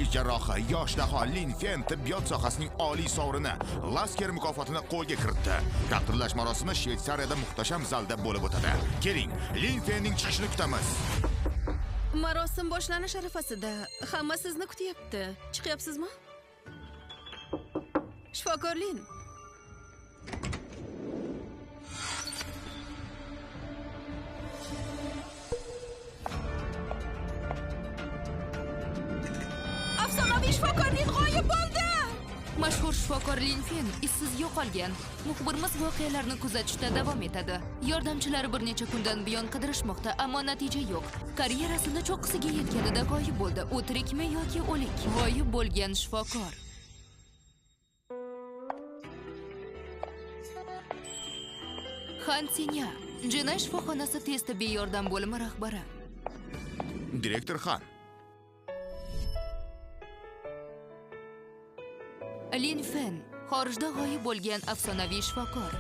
tashxis jarrohi yosh daho Lin Fen tibbiyot sohasining oliy sovrini Lasker mukofotini qo'lga kiritdi. Taqdirlash marosimi Shveysariyada muhtasham zalda bo'lib o'tadi. Keling, Lin Fenning chiqishini kutamiz. Marosim boshlanish arafasida. Hamma sizni kutyapti. Chiqyapsizmi? Shifokor Lin. Afsonaviy shifokor Lin g'oyib bo'ldi. Mashhur shifokor Lin Fen izsiz yo'qolgan. Muxbirimiz voqealarni kuzatishda davom etadi. Yordamchilari bir necha kundan buyon qidirishmoqda, ammo natija yo'q. Karyerasini cho'qqisiga yetganida g'oyib bo'ldi. U tirikmi yoki o'lik? G'oyib bo'lgan shifokor. Han Senya, Jinoyat shifoxonasi tez tibbiy yordam bo'limi rahbari. Direktor Han. Lin Fen, xorijda g'oyib bo'lgan afsonaviy shifokor.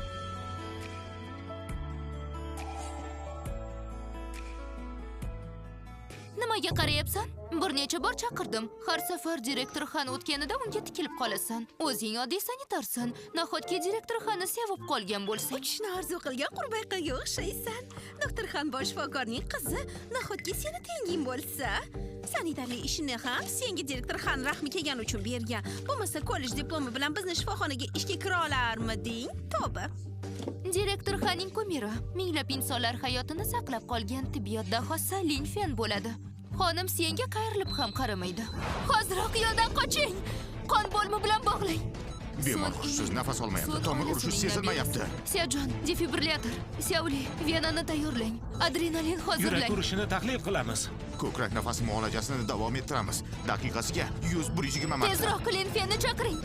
Nimaga qarayapsan? Bir necha bor chaqirdim. Har safar direktor Han o'tganida unga tikilib qolasan. O'zing oddiy sanitarsan. Nahotki direktor Xonni sevib qolgan bo'lsang? Uchishni orzu qilgan qurbaqqaga o'xshaysan. Doktor Han bosh shifokorning qizi. Nahotki seni tenging bo'lsa? Sanitarlik ishini ham senga direktor Han rahmi kelgani uchun bergan. Bo'lmasa kollej diplomi bilan bizni shifoxonaga ishga kira olarmiding? Tavba. Direktor Xaning kumiri minglab insonlar hayotini saqlab qolgan tibbiyot dahosi Lin Fen bo'ladi. Xonim senga qayrilib ham qaramaydi. Hoziroq yo'ldan qoching. Qon bo'lmi bilan bog'lang. Bemor hushsiz nafas olmayapti. Tomir urishi sezilmayapti. Siyajon, defibrillator, Siyauli, venani tayyorlang. Adrenalin hozirlang. Yurak urishini tahlil qilamiz. Ko'krak nafas muolajasini davom ettiramiz. Daqiqasiga 100-120 marta. Tezroq Lin Fenni chaqiring.